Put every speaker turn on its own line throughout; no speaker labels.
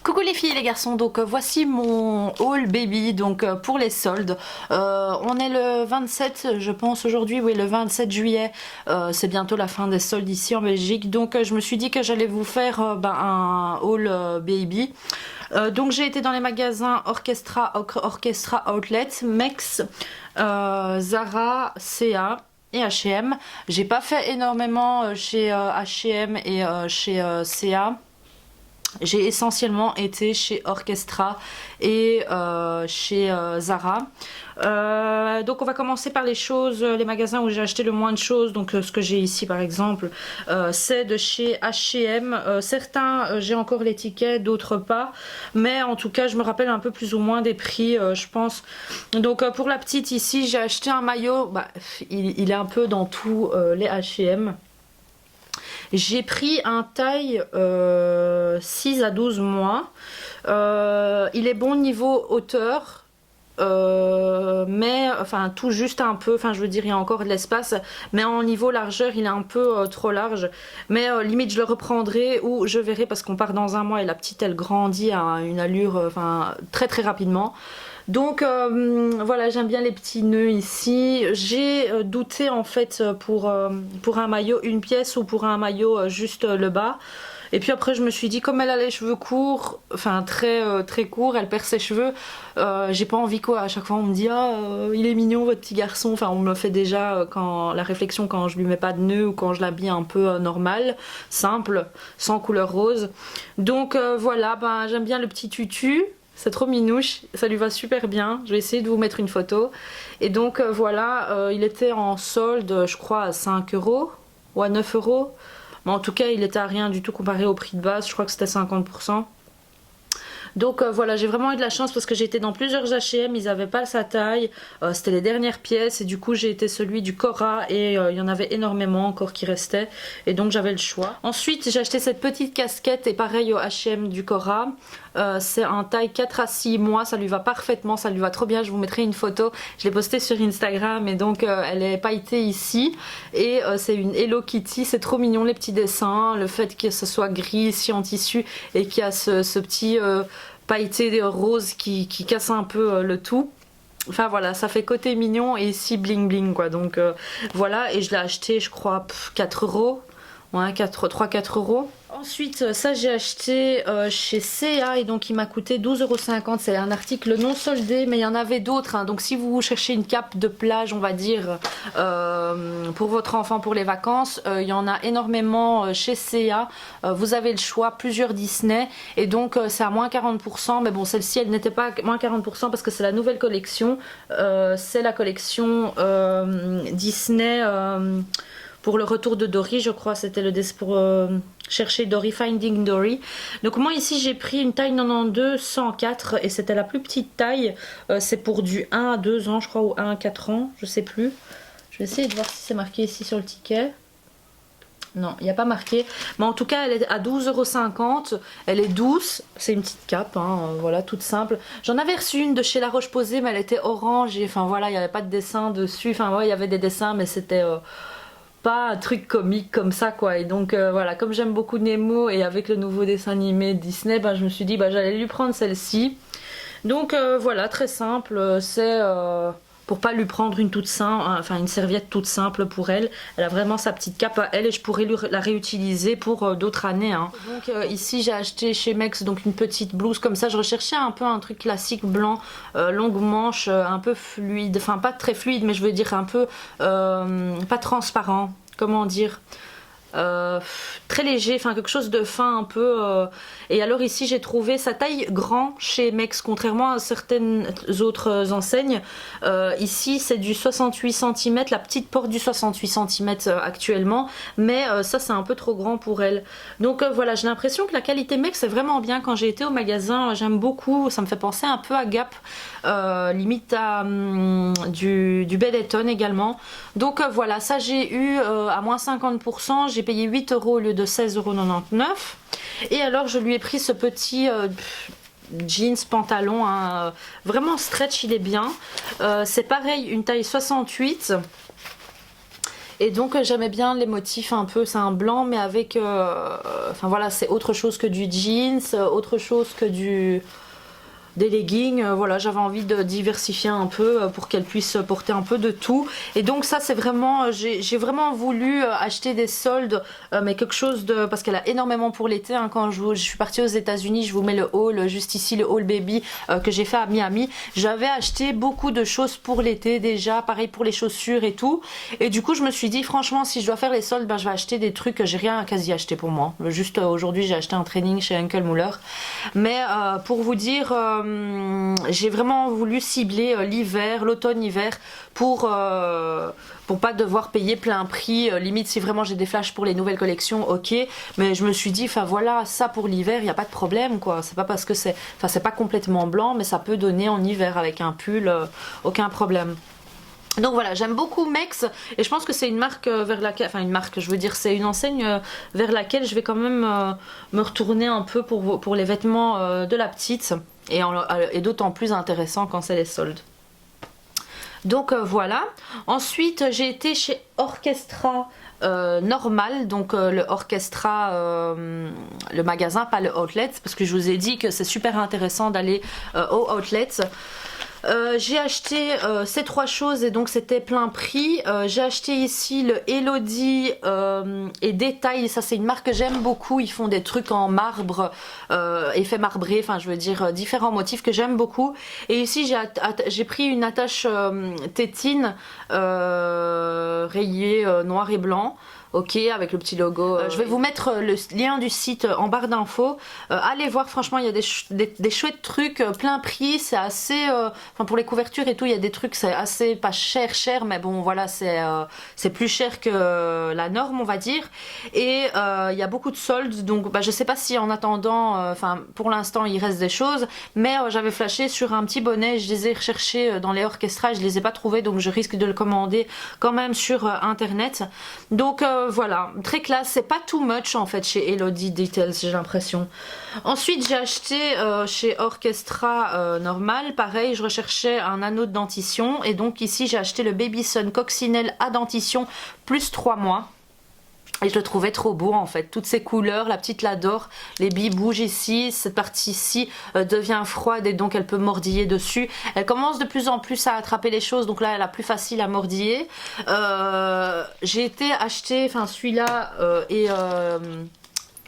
Coucou les filles et les garçons, donc voici mon haul baby donc pour les soldes. On est le 27 je pense aujourd'hui, oui le 27 juillet, c'est bientôt la fin des soldes ici en Belgique, donc je me suis dit que j'allais vous faire un haul baby. Donc j'ai été dans les magasins Orchestra Outlet, Mex, Zara, CA et H&M. J'ai pas fait énormément chez H&M et chez CA. J'ai essentiellement été chez Orchestra et chez Zara. Donc on va commencer par les magasins où j'ai acheté le moins de choses. Donc ce que j'ai ici par exemple, c'est de chez H&M. Certains j'ai encore les tickets, d'autres pas. Mais en tout cas je me rappelle un peu plus ou moins des prix je pense. Donc pour la petite ici j'ai acheté un maillot. Il est un peu dans tous les H&M. J'ai pris un taille 6 à 12 mois. Il est bon niveau hauteur. Mais enfin tout juste un peu, enfin je veux dire il y a encore de l'espace, mais en niveau largeur il est un peu trop large, mais limite je le reprendrai ou je verrai parce qu'on part dans un mois et la petite elle grandit à une allure très très rapidement. Donc voilà, j'aime bien les petits nœuds ici. J'ai douté en fait pour un maillot une pièce ou pour un maillot juste le bas. Et puis après je me suis dit comme elle a les cheveux courts, enfin très courts, elle perd ses cheveux, j'ai pas envie quoi, à chaque fois on me dit ah il est mignon votre petit garçon, enfin on me le fait déjà la réflexion quand je lui mets pas de nœud ou quand je l'habille un peu normal, simple, sans couleur rose. Donc voilà, j'aime bien le petit tutu. C'est trop minouche, ça lui va super bien. Je vais essayer de vous mettre une photo. Et donc voilà, il était en solde, je crois, à 5 € ou à 9 €. Mais en tout cas, il était à rien du tout comparé au prix de base. Je crois que c'était 50%. Donc voilà, j'ai vraiment eu de la chance parce que j'ai été dans plusieurs H&M, ils n'avaient pas sa taille, c'était les dernières pièces et du coup j'ai été celui du Cora et il y en avait énormément encore qui restaient et donc j'avais le choix. Ensuite j'ai acheté cette petite casquette et pareil au H&M du Cora, c'est un taille 4 à 6 mois, ça lui va parfaitement, ça lui va trop bien, je vous mettrai une photo, je l'ai postée sur Instagram et donc elle est pailletée ici et c'est une Hello Kitty, c'est trop mignon les petits dessins, le fait que ce soit gris ici en tissu et qu'il y a ce petit pailleté rose qui casse un peu le tout. Enfin voilà, ça fait côté mignon et ici bling bling quoi. Donc voilà, et je l'ai acheté je crois 4 €. Ouais, 3-4 €. Ensuite, ça j'ai acheté chez CA et donc il m'a coûté 12,50 €. C'est un article non soldé, mais il y en avait d'autres. Hein. Donc si vous cherchez une cape de plage, on va dire, pour votre enfant pour les vacances, il y en a énormément chez CA. Vous avez le choix, plusieurs Disney. Et donc c'est à moins 40%. Mais bon, celle-ci, elle n'était pas à moins 40% parce que c'est la nouvelle collection. C'est la collection Disney... pour le retour de Dory, je crois, c'était le pour chercher Dory, Finding Dory. Donc moi ici j'ai pris une taille 92 104 et c'était la plus petite taille. C'est pour du 1 à 2 ans je crois ou 1 à 4 ans, je sais plus. Je vais essayer de voir si c'est marqué ici sur le ticket. Non, il n'y a pas marqué. Mais en tout cas, elle est à 12,50 €. Elle est douce. C'est une petite cape, hein, voilà, toute simple. J'en avais reçu une de chez La Roche-Posay, mais elle était orange. Et enfin voilà, il n'y avait pas de dessin dessus. Enfin ouais, il y avait des dessins, mais c'était... pas un truc comique comme ça quoi, et donc voilà, comme j'aime beaucoup Nemo et avec le nouveau dessin animé Disney, je me suis dit j'allais lui prendre celle-ci. Donc voilà, très simple, c'est pour pas lui prendre une toute simple, enfin une serviette toute simple pour elle. Elle a vraiment sa petite cape à elle et je pourrais la réutiliser pour d'autres années. Hein. Donc ici j'ai acheté chez Mex donc une petite blouse comme ça. Je recherchais un peu un truc classique blanc, longue manche, un peu fluide, enfin pas très fluide mais je veux dire un peu pas transparent, comment dire. Très léger, enfin quelque chose de fin un peu et alors ici j'ai trouvé sa taille grand chez Mex contrairement à certaines autres enseignes. Ici c'est du 68 cm, la petite porte du 68 cm actuellement, mais ça c'est un peu trop grand pour elle. Donc voilà, j'ai l'impression que la qualité Mex est vraiment bien. Quand j'ai été au magasin, j'aime beaucoup, ça me fait penser un peu à Gap, limite à du Benetton également. Donc voilà, ça j'ai eu à moins 50%, j'ai payé 8 € au lieu de 16,99 €. Et alors je lui ai pris ce petit jeans pantalon, hein, vraiment stretch, il est bien. C'est pareil, une taille 68. Et donc j'aimais bien les motifs un peu, c'est un blanc mais avec, enfin voilà, c'est autre chose que du jeans, autre chose que des leggings, voilà, j'avais envie de diversifier un peu pour qu'elle puisse porter un peu de tout. Et donc ça c'est vraiment, j'ai vraiment voulu acheter des soldes, mais quelque chose de, parce qu'elle a énormément pour l'été, hein. Quand je suis partie aux États-Unis, je vous mets le haul juste ici, le haul baby que j'ai fait à Miami. J'avais acheté beaucoup de choses pour l'été déjà, pareil pour les chaussures et tout. Et du coup je me suis dit franchement si je dois faire les soldes, ben, je vais acheter des trucs, j'ai rien à quasi acheter pour moi. Juste aujourd'hui j'ai acheté un training chez Uncle Muller. Mais pour vous dire, j'ai vraiment voulu cibler l'hiver, l'automne-hiver pour pas devoir payer plein prix. Limite si vraiment j'ai des flashs pour les nouvelles collections, ok. Mais je me suis dit, enfin voilà, ça pour l'hiver, il n'y a pas de problème quoi. C'est pas parce que c'est pas complètement blanc, mais ça peut donner en hiver avec un pull, aucun problème. Donc voilà, j'aime beaucoup Mex et je pense que c'est une marque vers laquelle, enfin une marque, je veux dire, c'est une enseigne vers laquelle je vais quand même me retourner un peu pour les vêtements de la petite et d'autant plus intéressant quand c'est les soldes. Donc voilà. Ensuite, j'ai été chez Orchestra normal, donc le Orchestra, le magasin, pas le outlet, parce que je vous ai dit que c'est super intéressant d'aller au outlet. J'ai acheté ces trois choses et donc c'était plein prix. J'ai acheté ici le Elodie et Détail, ça c'est une marque que j'aime beaucoup, ils font des trucs en marbre, effet marbré, enfin je veux dire différents motifs que j'aime beaucoup. Et ici j'ai pris une attache tétine rayée noir et blanc. Ok, avec le petit logo. Je vais vous mettre le lien du site en barre d'infos. Allez voir, franchement, il y a des chouettes trucs, plein prix. C'est assez. Enfin, pour les couvertures et tout, il y a des trucs, c'est assez pas cher, mais bon, voilà, c'est plus cher que la norme, on va dire. Et il y a beaucoup de soldes, donc bah, je sais pas si en attendant, enfin, pour l'instant, il reste des choses, mais j'avais flashé sur un petit bonnet. Je les ai recherchés dans les orchestras, je les ai pas trouvés, donc je risque de le commander quand même sur internet. Donc voilà, très classe, c'est pas too much en fait chez Elodie Details, j'ai l'impression. Ensuite j'ai acheté chez Orchestra normal, pareil, je recherchais un anneau de dentition et donc ici j'ai acheté le Baby Sun Coccinelle à dentition plus 3 mois. Et je le trouvais trop beau en fait, toutes ces couleurs, la petite l'adore, les billes bougent ici, cette partie ici devient froide et donc elle peut mordiller dessus. Elle commence de plus en plus à attraper les choses, donc là elle a plus facile à mordiller. J'ai été acheter, enfin celui-là et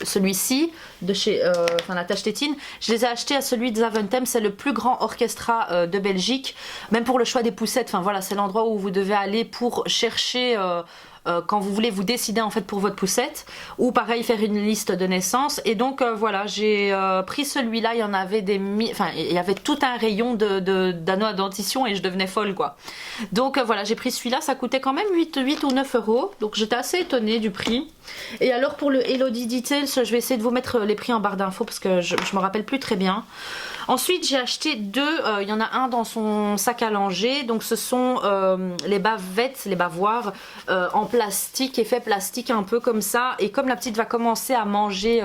celui-ci de chez enfin la tache tétine, je les ai achetés à celui de Zaventem, c'est le plus grand orchestra de Belgique, même pour le choix des poussettes, enfin voilà, c'est l'endroit où vous devez aller pour chercher quand vous voulez vous décider en fait pour votre poussette, ou pareil faire une liste de naissance. Et donc voilà, j'ai pris celui-là, il y en avait enfin il y avait tout un rayon d'anneaux à dentition et je devenais folle quoi. Donc voilà, j'ai pris celui-là, ça coûtait quand même 8 ou 9 euros, donc j'étais assez étonnée du prix. Et alors pour le Elodie Details, je vais essayer de vous mettre les prix en barre d'infos parce que je me rappelle plus très bien. Ensuite j'ai acheté deux, il y en a un dans son sac à langer, donc ce sont les bavettes, les bavoirs en plastique, effet plastique un peu comme ça, et comme la petite va commencer à manger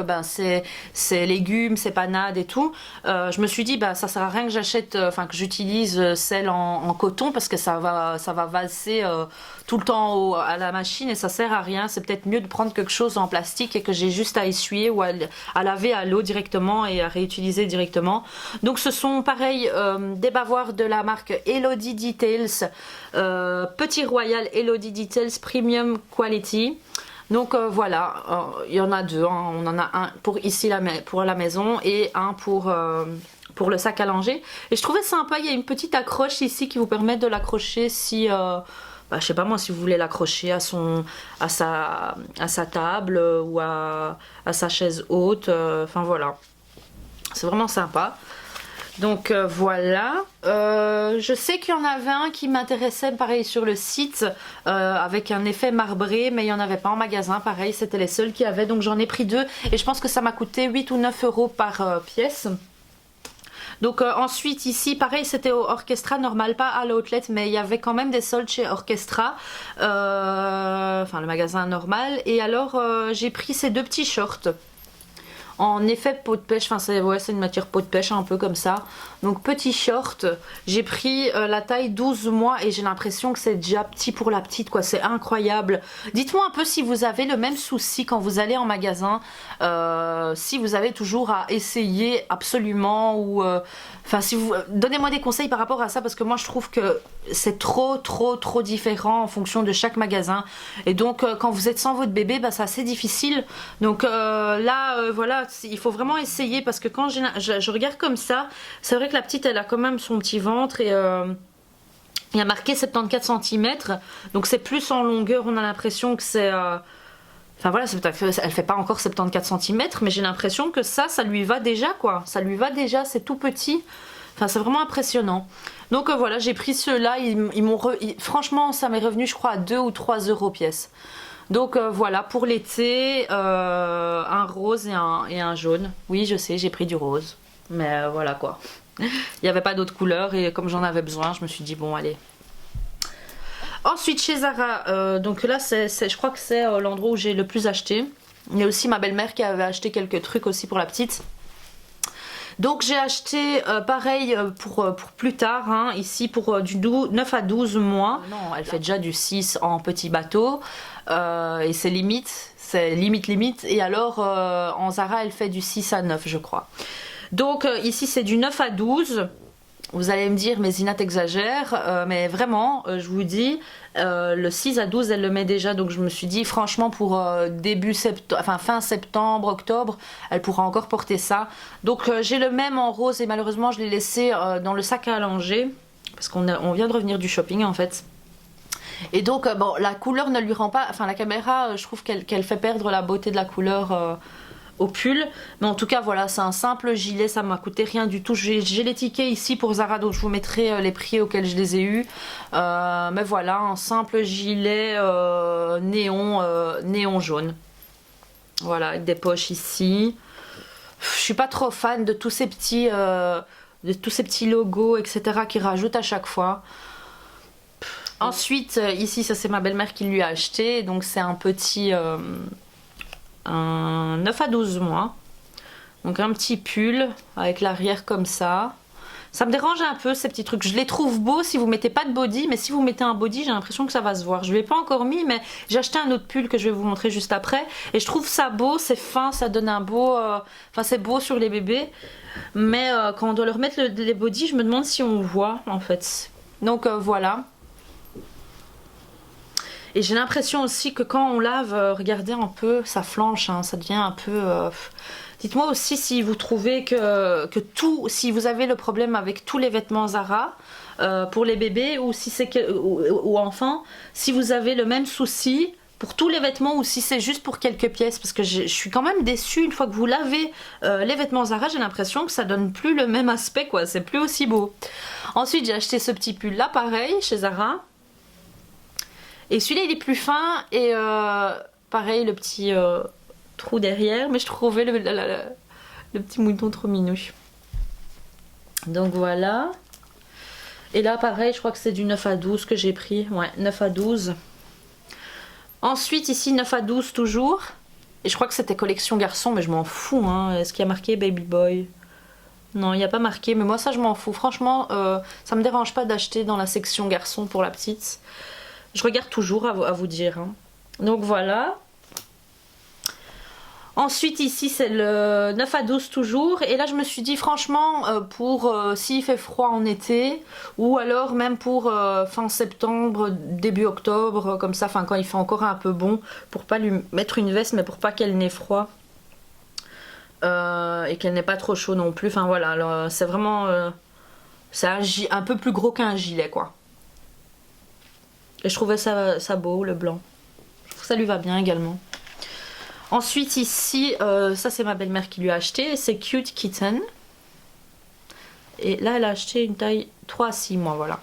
ses légumes, ses panades et tout, je me suis dit bah ça sert à rien que j'achète, enfin que j'utilise celle en coton parce que ça va valser tout le temps à la machine et ça sert à rien. C'est peut-être mieux de prendre quelque chose en plastique et que j'ai juste à essuyer ou à laver à l'eau directement et à réutiliser directement. Donc ce sont pareil des bavoirs de la marque Elodie Details, Petit Royal Elodie Details Premium Quality. Donc voilà, il y en a deux, hein. On en a un pour ici pour la maison et un pour le sac à langer. Et je trouvais sympa, il y a une petite accroche ici qui vous permet de l'accrocher si bah, je sais pas moi, si vous voulez l'accrocher à sa table ou à sa chaise haute, enfin voilà, c'est vraiment sympa. Donc voilà, je sais qu'il y en avait un qui m'intéressait pareil sur le site avec un effet marbré, mais il n'y en avait pas en magasin, pareil c'était les seuls qui avaient, donc j'en ai pris deux et je pense que ça m'a coûté 8 ou 9 euros par pièce. Donc ensuite ici pareil c'était au Orchestra normal, pas à l'outlet, mais il y avait quand même des soldes chez Orchestra, enfin le magasin normal. Et alors j'ai pris ces deux petits shorts en effet peau de pêche, enfin c'est ouais, une matière peau de pêche un peu comme ça. Donc petit short, j'ai pris la taille 12 mois et j'ai l'impression que c'est déjà petit pour la petite quoi, c'est incroyable. Dites-moi un peu si vous avez le même souci quand vous allez en magasin, si vous avez toujours à essayer absolument ou... Enfin, si vous donnez-moi des conseils par rapport à ça parce que moi je trouve que c'est trop différent en fonction de chaque magasin et donc quand vous êtes sans votre bébé, bah, c'est assez difficile. Donc là, voilà, il faut vraiment essayer parce que quand je regarde comme ça, c'est vrai que la petite elle a quand même son petit ventre et il y a marqué 74 cm, donc c'est plus en longueur, on a l'impression que c'est... Enfin voilà, elle fait pas encore 74 cm, mais j'ai l'impression que ça lui va déjà quoi. Ça lui va déjà, c'est tout petit. Enfin c'est vraiment impressionnant. Donc voilà, j'ai pris ceux-là, franchement ça m'est revenu je crois à 2 ou 3 euros pièce. Donc voilà, pour l'été, un rose et un jaune. Oui je sais, j'ai pris du rose. Mais voilà quoi. Il n'y avait pas d'autres couleurs et comme j'en avais besoin, je me suis dit bon allez. Ensuite chez Zara, donc là je crois que c'est l'endroit où j'ai le plus acheté. Il y a aussi ma belle-mère qui avait acheté quelques trucs aussi pour la petite. Donc j'ai acheté pareil pour plus tard, hein, ici pour du 9 à 12 mois. Non, elle fait déjà du 6 en petit bateau et c'est limite. Et alors en Zara elle fait du 6 à 9 je crois. Donc ici c'est du 9 à 12. Vous allez me dire, mais Zina t'exagères, mais vraiment, je vous dis, le 6 à 12, elle le met déjà, donc je me suis dit, franchement, pour fin septembre, octobre, elle pourra encore porter ça. Donc j'ai le même en rose, et malheureusement, je l'ai laissé dans le sac à langer, parce qu'on vient de revenir du shopping, en fait. Et donc, bon, la couleur ne lui rend pas, enfin, la caméra, je trouve qu'elle fait perdre la beauté de la couleur... au pull, mais en tout cas voilà, c'est un simple gilet, ça m'a coûté rien du tout. J'ai les tickets ici pour Zara, donc je vous mettrai les prix auxquels je les ai eus, mais voilà, un simple gilet néon jaune, voilà, avec des poches ici. Je suis pas trop fan de tous ces petits logos etc qu'ils rajoutent à chaque fois. Ensuite ici, ça c'est ma belle-mère qui lui a acheté, donc c'est un petit un 9 à 12 mois, donc un petit pull avec l'arrière comme ça. Ça me dérange un peu ces petits trucs, je les trouve beaux si vous mettez pas de body, mais si vous mettez un body j'ai l'impression que ça va se voir. Je ne l'ai pas encore mis, mais j'ai acheté un autre pull que je vais vous montrer juste après et je trouve ça beau, c'est fin, ça donne un beau, enfin c'est beau sur les bébés, mais quand on doit leur mettre les body, je me demande si on voit en fait. Donc voilà. Et j'ai l'impression aussi que quand on lave, regardez un peu, ça flanche, hein, ça devient un peu... Dites-moi aussi si vous trouvez si vous avez le problème avec tous les vêtements Zara pour les bébés ou si c'est ou enfants, si vous avez le même souci pour tous les vêtements ou si c'est juste pour quelques pièces, parce que je suis quand même déçue une fois que vous lavez les vêtements Zara, j'ai l'impression que ça donne plus le même aspect quoi, c'est plus aussi beau. Ensuite j'ai acheté ce petit pull là pareil chez Zara. Et celui-là il est plus fin et pareil le petit trou derrière, mais je trouvais le petit mouton trop minouche. Donc voilà. Et là pareil, je crois que c'est du 9 à 12 que j'ai pris. Ouais, 9 à 12. Ensuite ici 9 à 12 toujours. Et je crois que c'était collection garçon, mais je m'en fous. Hein. Est-ce qu'il y a marqué Baby Boy? Non, il n'y a pas marqué, mais moi ça je m'en fous. Franchement, ça me dérange pas d'acheter dans la section garçon pour la petite. Je regarde toujours à vous dire. Hein. Donc voilà. Ensuite ici c'est le 9 à 12 toujours. Et là je me suis dit franchement pour s'il fait froid en été. Ou alors même pour fin septembre, début octobre. Comme ça, enfin quand il fait encore un peu bon. Pour pas lui mettre une veste mais pour pas qu'elle n'ait froid. Et qu'elle n'ait pas trop chaud non plus. Enfin voilà, c'est vraiment... c'est un peu plus gros qu'un gilet quoi. Et je trouvais ça beau, le blanc. Je trouve que ça lui va bien également. Ensuite ici, ça c'est ma belle-mère qui lui a acheté. C'est Cute Kitten. Et là elle a acheté une taille 3 à 6 mois, voilà.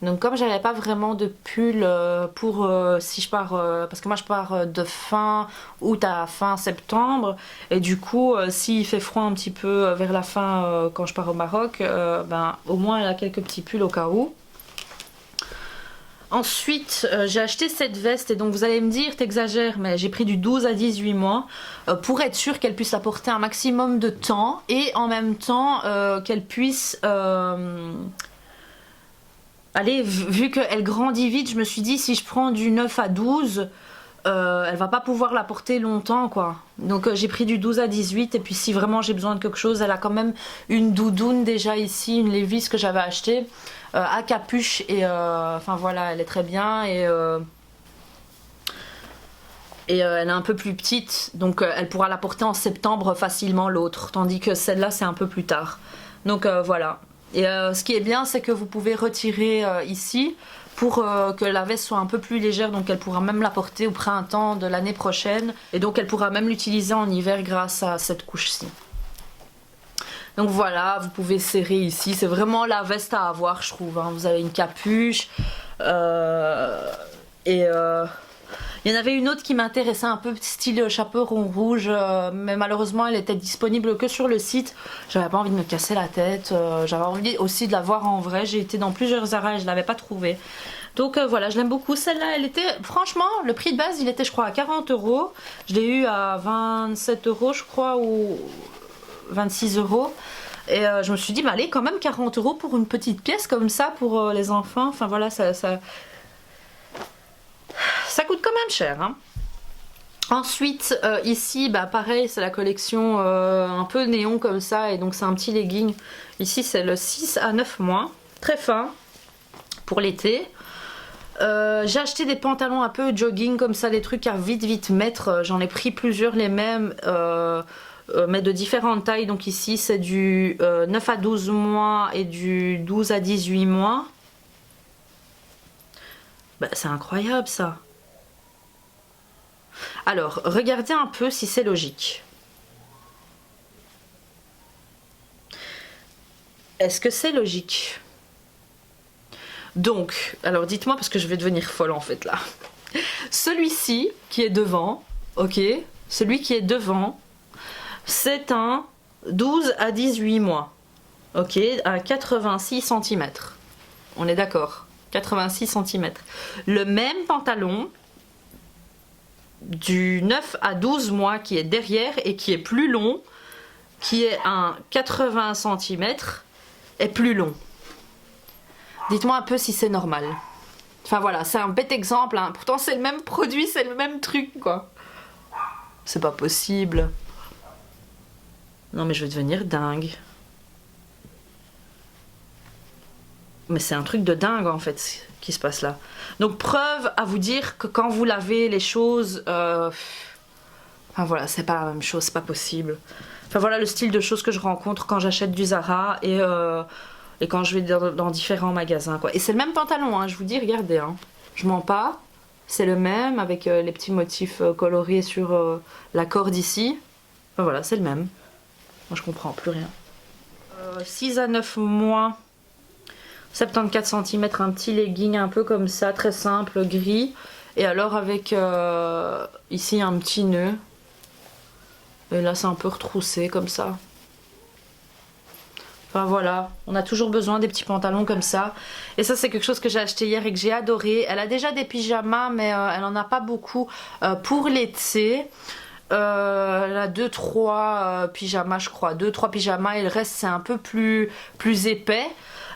Donc comme j'avais pas vraiment de pull pour si je pars... parce que moi je pars de fin août à fin septembre. Et du coup, s'il fait froid un petit peu vers la fin quand je pars au Maroc, ben, au moins elle a quelques petits pulls au cas où. Ensuite, j'ai acheté cette veste et donc vous allez me dire, t'exagères, mais j'ai pris du 12 à 18 mois pour être sûr qu'elle puisse la porter un maximum de temps et en même temps qu'elle puisse... allez, vu qu'elle grandit vite, je me suis dit si je prends du 9 à 12, elle va pas pouvoir la porter longtemps quoi. Donc j'ai pris du 12 à 18 et puis si vraiment j'ai besoin de quelque chose, elle a quand même une doudoune déjà ici, une Levi's que j'avais achetée. À capuche et enfin voilà, elle est très bien et elle est un peu plus petite donc elle pourra la porter en septembre facilement l'autre, tandis que celle-là c'est un peu plus tard. Donc voilà. Et ce qui est bien c'est que vous pouvez retirer ici pour que la veste soit un peu plus légère, donc elle pourra même la porter au printemps de l'année prochaine et donc elle pourra même l'utiliser en hiver grâce à cette couche-ci. Donc voilà, vous pouvez serrer ici, c'est vraiment la veste à avoir je trouve, hein. Vous avez une capuche il y en avait une autre qui m'intéressait un peu style chaperon rouge, mais malheureusement elle était disponible que sur le site. J'avais pas envie de me casser la tête, j'avais envie aussi de la voir en vrai, j'ai été dans plusieurs Zara et je l'avais pas trouvée. Donc voilà, je l'aime beaucoup. Celle-là, elle était, franchement, le prix de base, il était je crois à 40 €. Je l'ai eu à 27 € je crois, ou 26 €. Et je me suis dit, bah allez, quand même 40 € pour une petite pièce comme ça pour les enfants. Enfin voilà, ça coûte quand même cher. Hein. Ensuite, ici, bah pareil, c'est la collection un peu néon comme ça. Et donc c'est un petit legging. Ici, c'est le 6 à 9 mois. Très fin pour l'été. J'ai acheté des pantalons un peu jogging comme ça, des trucs à vite mettre. J'en ai pris plusieurs, les mêmes. Mais de différentes tailles, donc ici c'est du 9 à 12 mois et du 12 à 18 mois. Bah, c'est incroyable ça. Alors, regardez un peu si c'est logique. Est-ce que c'est logique? Donc, alors dites-moi parce que je vais devenir folle en fait là. Celui-ci qui est devant, ok, celui qui est devant, c'est un 12 à 18 mois, ok, à 86 cm. On est d'accord, 86 cm. Le même pantalon du 9 à 12 mois qui est derrière et qui est plus long, qui est un 80 cm, est plus long. Dites-moi un peu si c'est normal. Enfin voilà, c'est un bête exemple, hein. Pourtant c'est le même produit, c'est le même truc quoi. C'est pas possible. Non mais je vais devenir dingue. Mais c'est un truc de dingue en fait qui se passe là. Donc preuve à vous dire que quand vous lavez les choses, enfin voilà, c'est pas la même chose, c'est pas possible. Enfin voilà le style de choses que je rencontre quand j'achète du Zara et quand je vais dans différents magasins quoi. Et c'est le même pantalon, hein, je vous dis, regardez, hein. Je mens pas, c'est le même avec les petits motifs colorés sur la corde ici. Enfin voilà, c'est le même. Moi je comprends plus rien. 6 à 9 mois, 74 cm, un petit legging un peu comme ça, très simple, gris. Et alors avec ici un petit nœud. Et là c'est un peu retroussé comme ça. Enfin voilà, on a toujours besoin des petits pantalons comme ça. Et ça c'est quelque chose que j'ai acheté hier et que j'ai adoré. Elle a déjà des pyjamas mais elle en a pas beaucoup pour l'été. Elle a 2-3 pyjamas je crois, 2-3 pyjamas et le reste c'est un peu plus épais.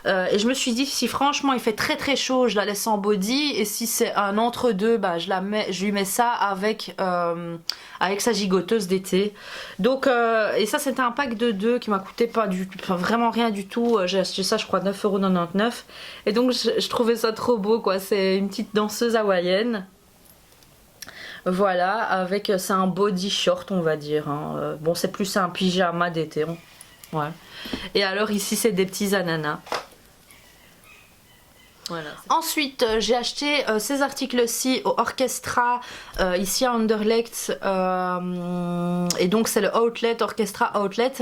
Et je me suis dit si franchement il fait très chaud je la laisse en body et si c'est un entre-deux bah, je lui mets ça avec sa gigoteuse d'été. Donc et ça c'était un pack de 2 qui m'a coûté pas enfin, vraiment rien du tout. J'ai acheté ça je crois 9,99 € et donc je trouvais ça trop beau quoi. C'est une petite danseuse hawaïenne. Voilà, avec c'est un body short on va dire, hein. Bon c'est plus un pyjama d'été, hein. Ouais. Et alors ici c'est des petits ananas. Voilà. Ensuite j'ai acheté ces articles-ci au Orchestra ici à Anderlecht et donc c'est le Outlet, Orchestra Outlet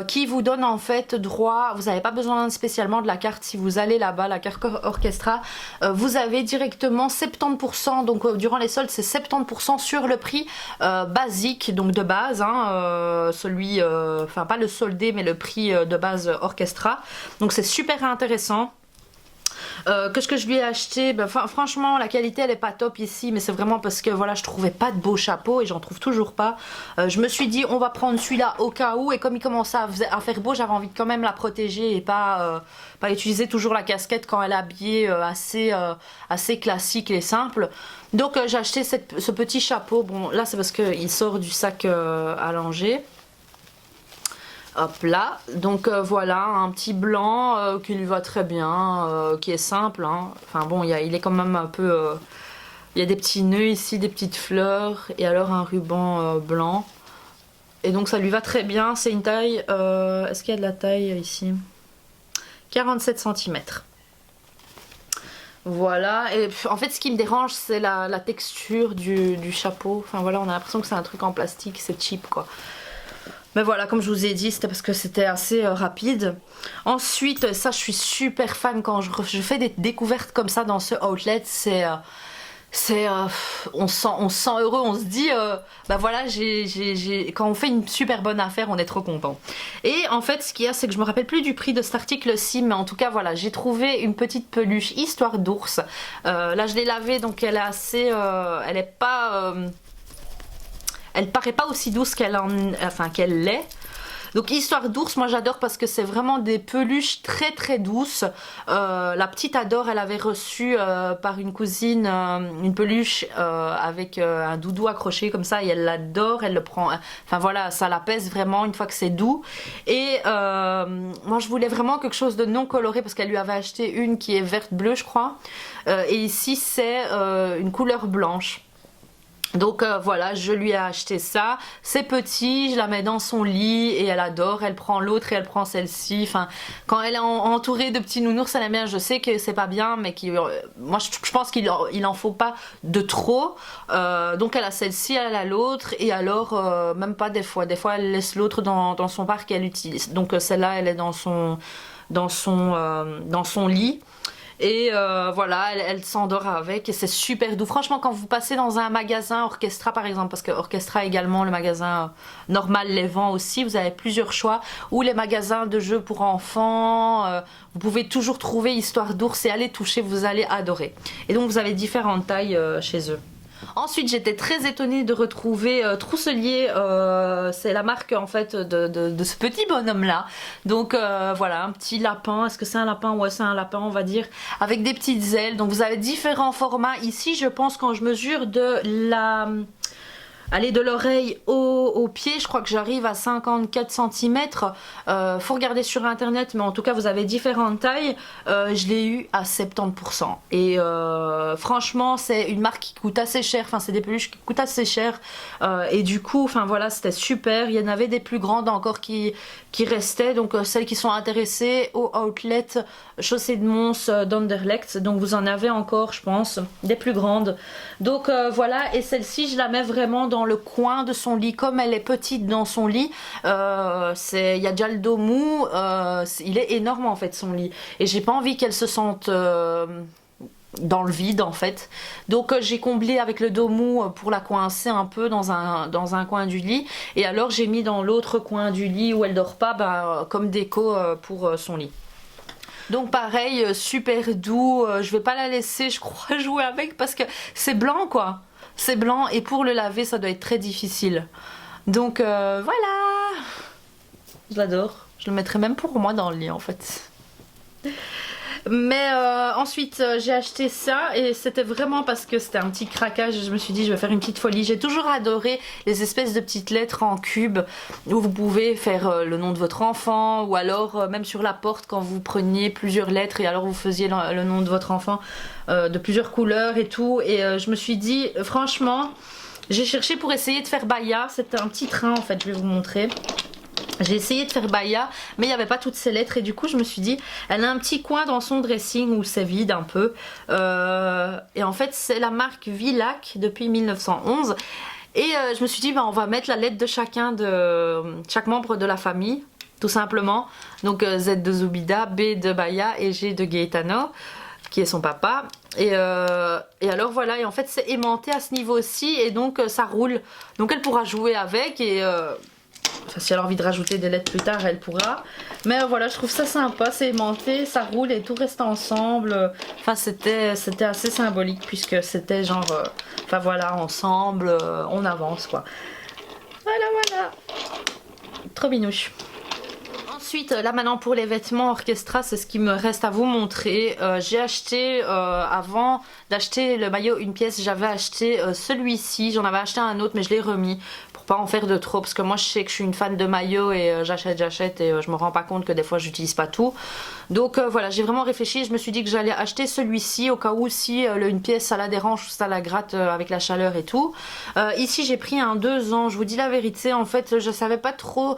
qui vous donne en fait droit, vous n'avez pas besoin spécialement de la carte si vous allez là-bas, la carte Orchestra, vous avez directement 70%, donc durant les soldes c'est 70% sur le prix basique, donc de base, hein, celui, enfin pas le soldé mais le prix de base Orchestra, donc c'est super intéressant. Qu'est-ce que je lui ai acheté? Ben, franchement, la qualité elle est pas top ici, mais c'est vraiment parce que voilà, je trouvais pas de beaux chapeaux et j'en trouve toujours pas. Je me suis dit, on va prendre celui-là au cas où, et comme il commençait à faire beau, j'avais envie de quand même la protéger et pas utiliser toujours la casquette quand elle est habillée assez classique et simple. Donc j'ai acheté ce petit chapeau. Bon, là c'est parce qu'il sort du sac à langer. Hop là, donc voilà, un petit blanc qui lui va très bien, qui est simple, hein. Enfin bon, il est quand même un peu... il y a des petits nœuds ici, des petites fleurs, et alors un ruban blanc. Et donc ça lui va très bien, c'est une taille... est-ce qu'il y a de la taille ici? 47 cm. Voilà, et en fait ce qui me dérange c'est la texture du chapeau. Enfin voilà, on a l'impression que c'est un truc en plastique, c'est cheap quoi. Mais voilà, comme je vous ai dit, c'était parce que c'était assez rapide. Ensuite, ça je suis super fan quand je fais des découvertes comme ça dans ce outlet. On se sent heureux, on se dit, bah voilà, quand on fait une super bonne affaire, on est trop content. Et en fait, ce qu'il y a, c'est que je me rappelle plus du prix de cet article-ci, mais en tout cas, voilà, j'ai trouvé une petite peluche Histoire d'ours. Là, je l'ai lavée, donc elle est assez... elle est pas... elle paraît pas aussi douce qu'elle l'est. Donc Histoire d'ours, moi j'adore parce que c'est vraiment des peluches très très douces. La petite adore, elle avait reçu par une cousine une peluche avec un doudou accroché comme ça, et elle l'adore, elle le prend. Enfin voilà, ça l'apaise vraiment une fois que c'est doux. Et moi je voulais vraiment quelque chose de non coloré parce qu'elle lui avait acheté une qui est verte bleue je crois. Et ici c'est une couleur blanche. Donc voilà, je lui ai acheté ça, c'est petit, je la mets dans son lit et elle adore, elle prend l'autre et elle prend celle-ci. Enfin, quand elle est entourée de petits nounours, elle aime bien. Je sais que c'est pas bien, mais moi je pense qu'il en faut pas de trop. Donc elle a celle-ci, elle a l'autre, et alors même pas des fois elle laisse l'autre dans son parc et elle l'utilise. Donc celle-là elle est dans son lit. Et voilà, elle s'endort avec et c'est super doux. Franchement, quand vous passez dans un magasin Orchestra par exemple, parce que Orchestra également, le magasin normal les vend aussi, vous avez plusieurs choix, ou les magasins de jeux pour enfants, vous pouvez toujours trouver Histoire d'ours et aller toucher, vous allez adorer. Et donc vous avez différentes tailles chez eux. Ensuite j'étais très étonnée de retrouver Trousselier, c'est la marque en fait de ce petit bonhomme là. Donc voilà, un petit lapin, est-ce que c'est un lapin? Ouais, c'est un lapin on va dire, avec des petites ailes. Donc vous avez différents formats. Ici je pense quand je mesure de l'oreille au pied, je crois que j'arrive à 54 cm. Faut regarder sur internet, mais en tout cas vous avez différentes tailles. Je l'ai eu à 70%. Et franchement c'est une marque qui coûte assez cher, enfin c'est des peluches qui coûtent assez cher. Et du coup, enfin voilà, c'était super. Il y en avait des plus grandes encore qui restaient. Donc celles qui sont intéressées au outlet Chaussée de Mons d'Anderlecht. Donc vous en avez encore je pense, des plus grandes. Donc voilà, et celle-ci je la mets vraiment dans le coin de son lit, comme elle est petite dans son lit. Il y a déjà le dos mou, il est énorme en fait son lit, et j'ai pas envie qu'elle se sente dans le vide en fait. Donc j'ai comblé avec le dos mou pour la coincer un peu dans un coin du lit, et alors j'ai mis dans l'autre coin du lit où elle dort pas, comme déco pour son lit. Donc pareil, super doux, je vais pas la laisser je crois jouer avec parce que c'est blanc quoi. C'est blanc et pour le laver ça doit être très difficile. Donc voilà. Je l'adore. Je le mettrais même pour moi dans le lit en fait. Mais ensuite j'ai acheté ça et c'était vraiment parce que c'était un petit craquage. Je me suis dit je vais faire une petite folie. J'ai toujours adoré les espèces de petites lettres en cube où vous pouvez faire le nom de votre enfant, ou alors même sur la porte quand vous preniez plusieurs lettres et alors vous faisiez le nom de votre enfant de plusieurs couleurs et tout. Et je me suis dit franchement, j'ai cherché pour essayer de faire Baya. C'était un petit train en fait, je vais vous montrer. J'ai essayé de faire Baya, mais il n'y avait pas toutes ces lettres, et du coup je me suis dit, elle a un petit coin dans son dressing où c'est vide un peu. Et en fait c'est la marque Vilac depuis 1911. Et je me suis dit, bah, on va mettre la lettre de chaque membre de la famille, tout simplement. Donc Z de Zoubida, B de Baya et G de Gaetano, qui est son papa. Et alors voilà, et en fait c'est aimanté à ce niveau-ci, et donc ça roule. Donc elle pourra jouer avec, et Enfin, si elle a envie de rajouter des lettres plus tard, elle pourra. Mais voilà, je trouve ça sympa, c'est aimanté, ça roule et tout reste ensemble. Enfin, c'était assez symbolique puisque c'était genre, enfin voilà, ensemble, on avance quoi. Voilà, voilà. Trop binouche. Ensuite, là maintenant pour les vêtements Orchestra, c'est ce qui me reste à vous montrer. J'ai acheté, avant d'acheter le maillot une pièce, j'avais acheté celui-ci. J'en avais acheté un autre mais je l'ai remis pour pas en faire de trop. Parce que moi je sais que je suis une fan de maillots et j'achète et je me rends pas compte que des fois j'utilise pas tout. Donc voilà, j'ai vraiment réfléchi. Je me suis dit que j'allais acheter celui-ci au cas où si une pièce ça la dérange ou ça la gratte avec la chaleur et tout. Ici j'ai pris un 2 ans, je vous dis la vérité. En fait je savais pas trop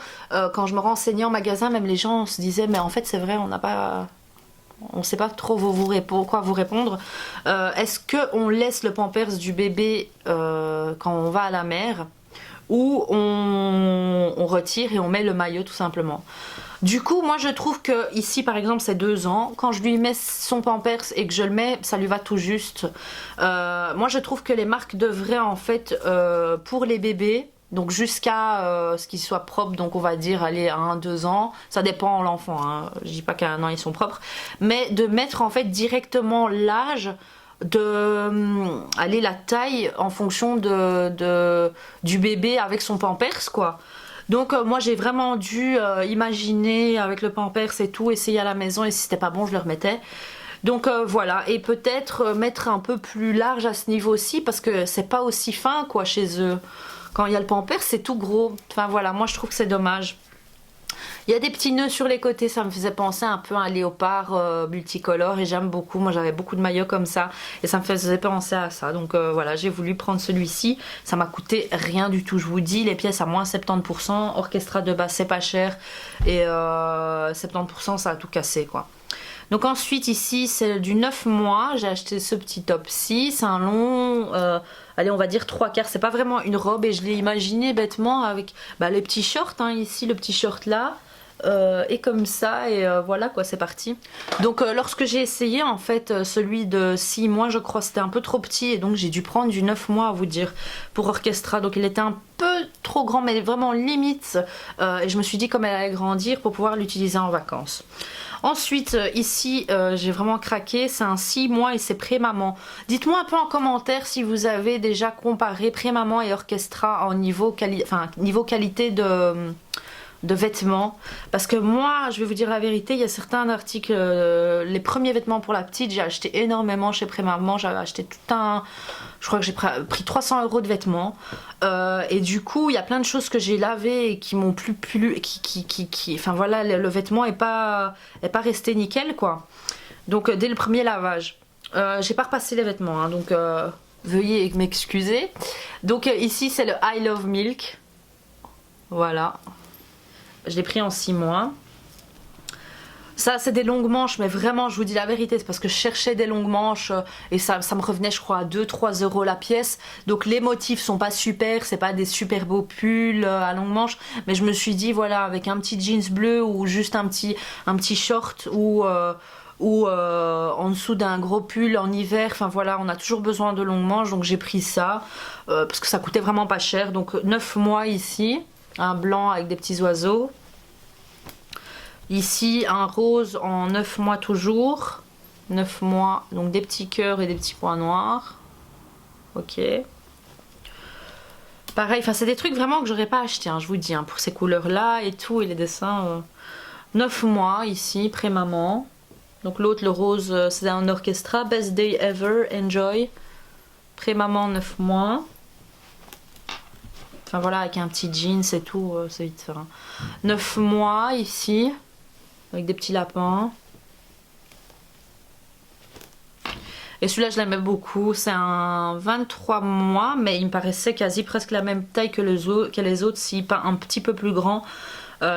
quand je me renseignais en magasin, même les gens se disaient mais en fait c'est vrai, on ne sait pas trop quoi vous répondre. Est-ce qu'on laisse le pampers du bébé quand on va à la mer ou on retire et on met le maillot tout simplement? Du coup, moi je trouve que ici par exemple c'est 2 ans, quand je lui mets son pampers et que je le mets, ça lui va tout juste. Moi je trouve que les marques devraient en fait pour les bébés, donc jusqu'à ce qu'ils soient propres, donc on va dire aller à 1-2 ans, ça dépend de l'enfant, hein. Je dis pas qu'à 1 an ils sont propres, mais de mettre en fait directement l'âge aller la taille en fonction du bébé avec son pampers quoi. Donc moi j'ai vraiment dû imaginer avec le pampers et tout, essayer à la maison et si c'était pas bon je le remettais. Donc voilà, et peut-être mettre un peu plus large à ce niveau-ci parce que c'est pas aussi fin quoi chez eux. Quand il y a le pampers c'est tout gros, enfin voilà, moi je trouve que c'est dommage. Il y a des petits nœuds sur les côtés, ça me faisait penser un peu à un léopard multicolore et j'aime beaucoup. Moi j'avais beaucoup de maillots comme ça et ça me faisait penser à ça. Donc voilà, j'ai voulu prendre celui-ci. Ça m'a coûté rien du tout, je vous dis. Les pièces à moins 70%. Orchestra de base c'est pas cher et 70% ça a tout cassé quoi. Donc ensuite ici c'est du 9 mois, j'ai acheté ce petit top-ci, c'est un long, allez on va dire 3/4, c'est pas vraiment une robe et je l'ai imaginé bêtement avec les petits shorts, hein, ici le petit short là, et comme ça et voilà quoi c'est parti. Donc lorsque j'ai essayé en fait celui de 6 mois je crois c'était un peu trop petit et donc j'ai dû prendre du 9 mois à vous dire pour Orchestra, donc il était un peu trop grand mais vraiment limite et je me suis dit comme elle allait grandir pour pouvoir l'utiliser en vacances. Ensuite, ici, j'ai vraiment craqué, c'est un 6 mois et c'est pré-maman. Dites-moi un peu en commentaire si vous avez déjà comparé pré-maman et Orchestra en niveau qualité de vêtements. Parce que moi, je vais vous dire la vérité, il y a certains articles, les premiers vêtements pour la petite, j'ai acheté énormément chez pré-maman, j'avais acheté tout un... Je crois que j'ai pris 300 € de vêtements et du coup il y a plein de choses que j'ai lavées et qui m'ont plus plu, enfin voilà le vêtement est pas resté nickel quoi. Donc dès le premier lavage, j'ai pas repassé les vêtements hein, donc veuillez m'excuser. Donc ici c'est le I Love Milk, voilà, je l'ai pris en 6 mois. Ça c'est des longues manches mais vraiment je vous dis la vérité c'est parce que je cherchais des longues manches et ça me revenait je crois à 2-3 € la pièce. Donc les motifs sont pas super, c'est pas des super beaux pulls à longues manches. Mais je me suis dit voilà avec un petit jeans bleu ou juste un petit short ou en dessous d'un gros pull en hiver. Enfin voilà on a toujours besoin de longues manches donc j'ai pris ça parce que ça coûtait vraiment pas cher. Donc 9 mois ici, un blanc avec des petits oiseaux. Ici, un rose en 9 mois toujours. 9 mois, donc des petits cœurs et des petits points noirs. Ok. Pareil, enfin c'est des trucs vraiment que j'aurais pas acheté, hein, je vous dis, hein, pour ces couleurs-là et tout, et les dessins. 9 mois ici, pré-maman. Donc l'autre, le rose, c'est un Orchestra. Best Day Ever, Enjoy. Pré-maman, 9 mois. Enfin voilà, avec un petit jeans et tout, c'est vite fait. Hein. 9 mois ici. Avec des petits lapins. Et celui-là je l'aimais beaucoup. C'est un 23 mois. Mais il me paraissait quasi presque la même taille que les autres. Si pas un petit peu plus grand.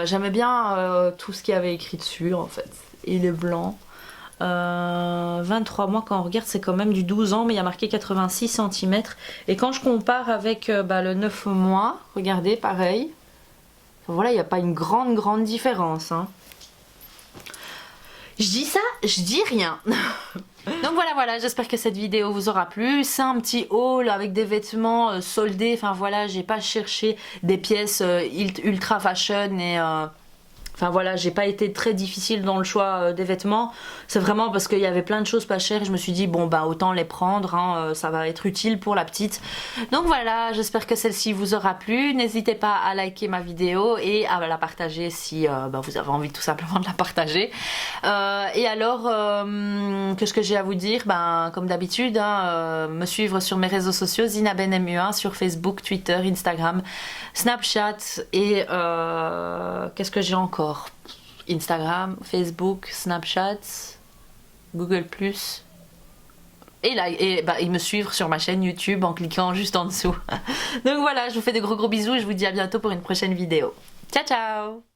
J'aimais bien tout ce qu'il y avait écrit dessus en fait. Il est blanc. 23 mois quand on regarde c'est quand même du 12 ans. Mais il y a marqué 86 cm. Et quand je compare avec le 9 mois. Regardez pareil. Enfin, voilà il n'y a pas une grande différence. Hein. Je dis ça, je dis rien. Donc voilà, j'espère que cette vidéo vous aura plu. C'est un petit haul avec des vêtements soldés. Enfin voilà, j'ai pas cherché des pièces ultra fashion et... Enfin voilà, j'ai pas été très difficile dans le choix des vêtements. C'est vraiment parce qu'il y avait plein de choses pas chères. Je me suis dit bon bah autant les prendre, hein, ça va être utile pour la petite. Donc voilà, j'espère que celle-ci vous aura plu. N'hésitez pas à liker ma vidéo et à la partager si vous avez envie tout simplement de la partager. Et alors, qu'est-ce que j'ai à vous dire? Comme d'habitude, hein, me suivre sur mes réseaux sociaux, ZinaBenMU1 sur Facebook, Twitter, Instagram, Snapchat et qu'est-ce que j'ai encore? Instagram, Facebook, Snapchat, Google+. Et là, et me suivre sur ma chaîne YouTube en cliquant juste en dessous. Donc voilà, je vous fais de gros bisous et je vous dis à bientôt pour une prochaine vidéo. Ciao ciao!